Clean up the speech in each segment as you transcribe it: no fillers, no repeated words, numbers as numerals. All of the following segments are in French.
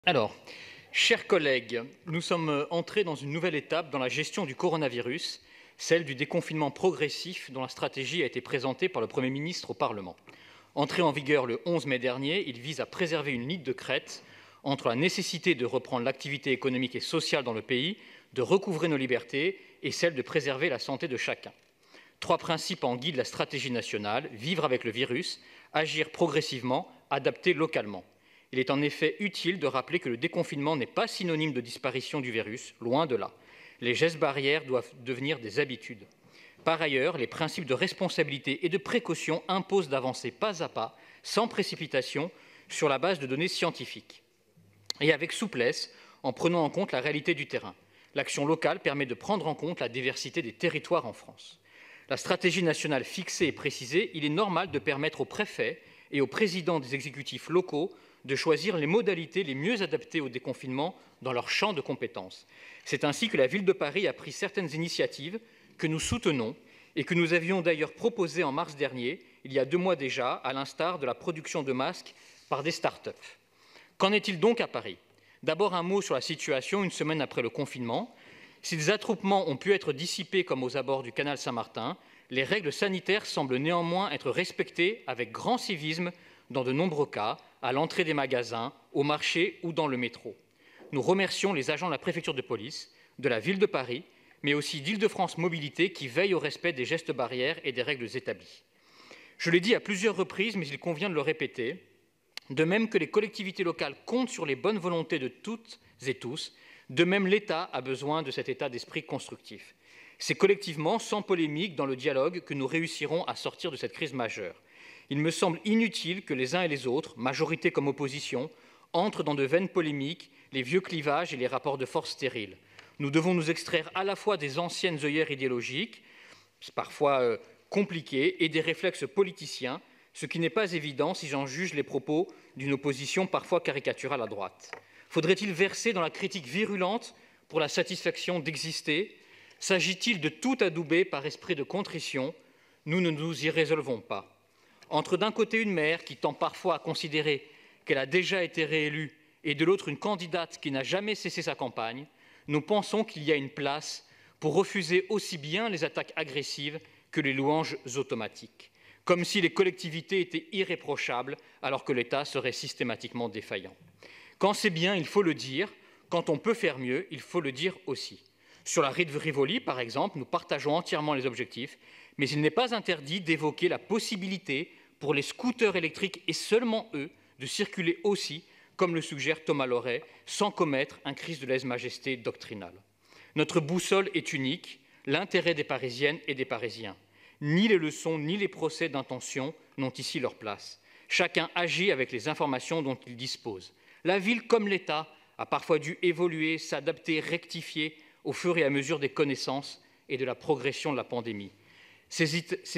Alors, chers collègues, nous sommes entrés dans une nouvelle étape dans la gestion du coronavirus, celle du déconfinement progressif dont la stratégie a été présentée par le Premier ministre au Parlement. Entré en vigueur le 11 mai dernier, il vise à préserver une ligne de crête entre la nécessité de reprendre l'activité économique et sociale dans le pays, de recouvrer nos libertés et celle de préserver la santé de chacun. 3 principes en guident la stratégie nationale: vivre avec le virus, agir progressivement, adapter localement. Il est en effet utile de rappeler que le déconfinement n'est pas synonyme de disparition du virus, loin de là. Les gestes barrières doivent devenir des habitudes. Par ailleurs, les principes de responsabilité et de précaution imposent d'avancer pas à pas, sans précipitation, sur la base de données scientifiques. Et avec souplesse, en prenant en compte la réalité du terrain. L'action locale permet de prendre en compte la diversité des territoires en France. La stratégie nationale fixée et précisée, il est normal de permettre aux préfets et aux présidents des exécutifs locaux de choisir les modalités les mieux adaptées au déconfinement dans leur champ de compétences. C'est ainsi que la Ville de Paris a pris certaines initiatives que nous soutenons et que nous avions d'ailleurs proposées en mars dernier, il y a 2 mois déjà, à l'instar de la production de masques par des start-up. Qu'en est-il donc à Paris? D'abord un mot sur la situation une semaine après le confinement. Si des attroupements ont pu être dissipés comme aux abords du canal Saint-Martin, les règles sanitaires semblent néanmoins être respectées avec grand civisme dans de nombreux cas, à l'entrée des magasins, au marché ou dans le métro. Nous remercions les agents de la préfecture de police, de la Ville de Paris, mais aussi d'Île-de-France Mobilité qui veillent au respect des gestes barrières et des règles établies. Je l'ai dit à plusieurs reprises, mais il convient de le répéter, de même que les collectivités locales comptent sur les bonnes volontés de toutes et tous, de même l'État a besoin de cet état d'esprit constructif. C'est collectivement, sans polémique, dans le dialogue, que nous réussirons à sortir de cette crise majeure. Il me semble inutile que les uns et les autres, majorité comme opposition, entrent dans de vaines polémiques, les vieux clivages et les rapports de force stériles. Nous devons nous extraire à la fois des anciennes œillères idéologiques, parfois compliquées, et des réflexes politiciens, ce qui n'est pas évident si j'en juge les propos d'une opposition parfois caricaturale à droite. Faudrait-il verser dans la critique virulente pour la satisfaction d'exister? S'agit-il de tout adouber par esprit de contrition? Nous ne nous y résolvons pas. Entre d'un côté une maire qui tend parfois à considérer qu'elle a déjà été réélue et de l'autre une candidate qui n'a jamais cessé sa campagne, nous pensons qu'il y a une place pour refuser aussi bien les attaques agressives que les louanges automatiques, comme si les collectivités étaient irréprochables alors que l'État serait systématiquement défaillant. Quand c'est bien, il faut le dire. Quand on peut faire mieux, il faut le dire aussi. Sur la Rite Rivoli, par exemple, nous partageons entièrement les objectifs, mais il n'est pas interdit d'évoquer la possibilité pour les scooters électriques, et seulement eux, de circuler aussi, comme le suggère Thomas Loret, sans commettre un crime de lèse-majesté doctrinal. Notre boussole est unique, l'intérêt des Parisiennes et des Parisiens. Ni les leçons, ni les procès d'intention n'ont ici leur place. Chacun agit avec les informations dont il dispose. La ville, comme l'État, a parfois dû évoluer, s'adapter, rectifier au fur et à mesure des connaissances et de la progression de la pandémie. Ces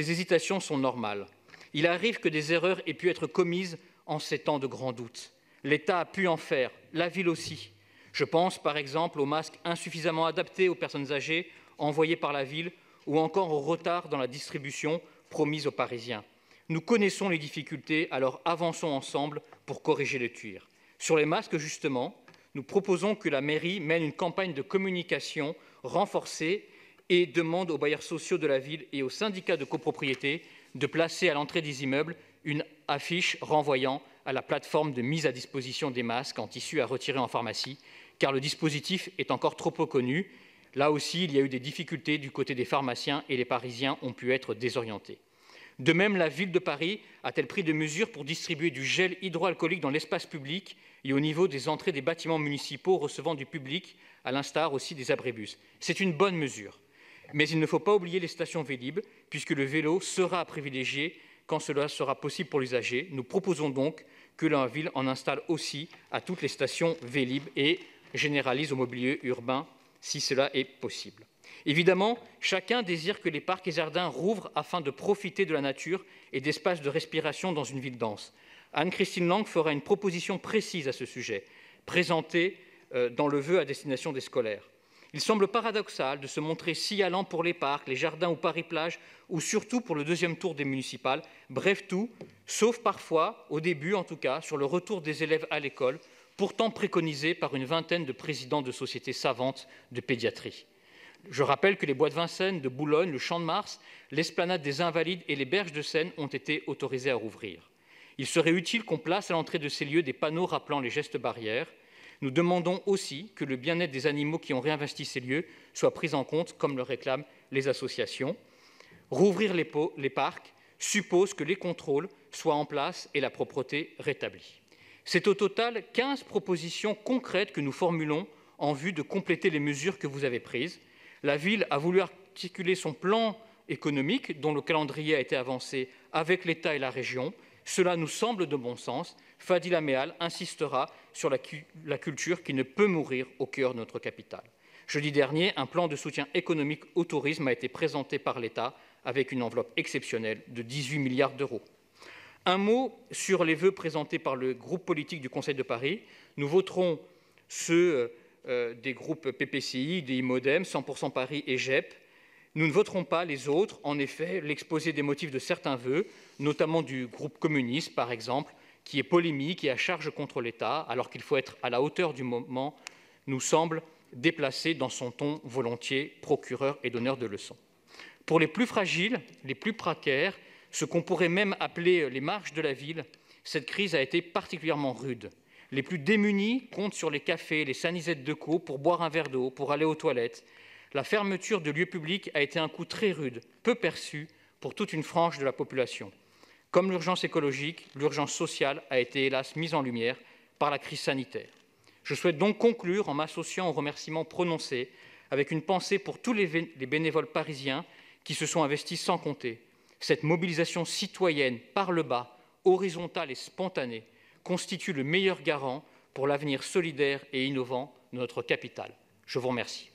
hésitations sont normales. Il arrive que des erreurs aient pu être commises en ces temps de grands doutes. L'État a pu en faire, la ville aussi. Je pense par exemple aux masques insuffisamment adaptés aux personnes âgées envoyés par la ville ou encore au retard dans la distribution promise aux Parisiens. Nous connaissons les difficultés, alors avançons ensemble pour corriger le tir. Sur les masques, justement, nous proposons que la mairie mène une campagne de communication renforcée et demande aux bailleurs sociaux de la ville et aux syndicats de copropriété de placer à l'entrée des immeubles une affiche renvoyant à la plateforme de mise à disposition des masques en tissu à retirer en pharmacie, car le dispositif est encore trop peu connu. Là aussi, il y a eu des difficultés du côté des pharmaciens et les Parisiens ont pu être désorientés. De même, la Ville de Paris a-t-elle pris des mesures pour distribuer du gel hydroalcoolique dans l'espace public et au niveau des entrées des bâtiments municipaux recevant du public, à l'instar aussi des abribus? C'est une bonne mesure. Mais il ne faut pas oublier les stations Vélib, puisque le vélo sera à privilégier quand cela sera possible pour l'usager. Nous proposons donc que la ville en installe aussi à toutes les stations Vélib et généralise au mobilier urbain si cela est possible. Évidemment, chacun désire que les parcs et jardins rouvrent afin de profiter de la nature et d'espaces de respiration dans une ville dense. Anne-Christine Lang fera une proposition précise à ce sujet, présentée dans le vœu à destination des scolaires. Il semble paradoxal de se montrer si allant pour les parcs, les jardins ou Paris-Plage, ou surtout pour le 2e tour des municipales, bref tout, sauf parfois, au début en tout cas, sur le retour des élèves à l'école, pourtant préconisée par une vingtaine de présidents de sociétés savantes de pédiatrie. Je rappelle que les bois de Vincennes, de Boulogne, le Champ de Mars, l'esplanade des Invalides et les berges de Seine ont été autorisés à rouvrir. Il serait utile qu'on place à l'entrée de ces lieux des panneaux rappelant les gestes barrières. Nous demandons aussi que le bien-être des animaux qui ont réinvesti ces lieux soit pris en compte, comme le réclament les associations. Rouvrir les parcs suppose que les contrôles soient en place et la propreté rétablie. C'est au total 15 propositions concrètes que nous formulons en vue de compléter les mesures que vous avez prises. La ville a voulu articuler son plan économique, dont le calendrier a été avancé avec l'État et la région. Cela nous semble de bon sens. Fadila Meal insistera sur la culture qui ne peut mourir au cœur de notre capitale. Jeudi dernier, un plan de soutien économique au tourisme a été présenté par l'État avec une enveloppe exceptionnelle de 18 milliards d'euros. Un mot sur les vœux présentés par le groupe politique du Conseil de Paris. Nous voterons ceux des groupes PPCI, DI Modem, 100% Paris et GEP. Nous ne voterons pas les autres. En effet, l'exposé des motifs de certains vœux, notamment du groupe communiste par exemple, qui est polémique et à charge contre l'État, alors qu'il faut être à la hauteur du moment, nous semble déplacé dans son ton volontiers procureur et donneur de leçons. Pour les plus fragiles, les plus précaires, ce qu'on pourrait même appeler les marges de la ville, cette crise a été particulièrement rude. Les plus démunis comptent sur les cafés, les sanisettes de co pour boire un verre d'eau, pour aller aux toilettes. La fermeture de lieux publics a été un coup très rude, peu perçu pour toute une frange de la population. Comme l'urgence écologique, l'urgence sociale a été hélas mise en lumière par la crise sanitaire. Je souhaite donc conclure en m'associant aux remerciements prononcés avec une pensée pour tous les bénévoles parisiens qui se sont investis sans compter. Cette mobilisation citoyenne par le bas, horizontale et spontanée, constitue le meilleur garant pour l'avenir solidaire et innovant de notre capitale. Je vous remercie.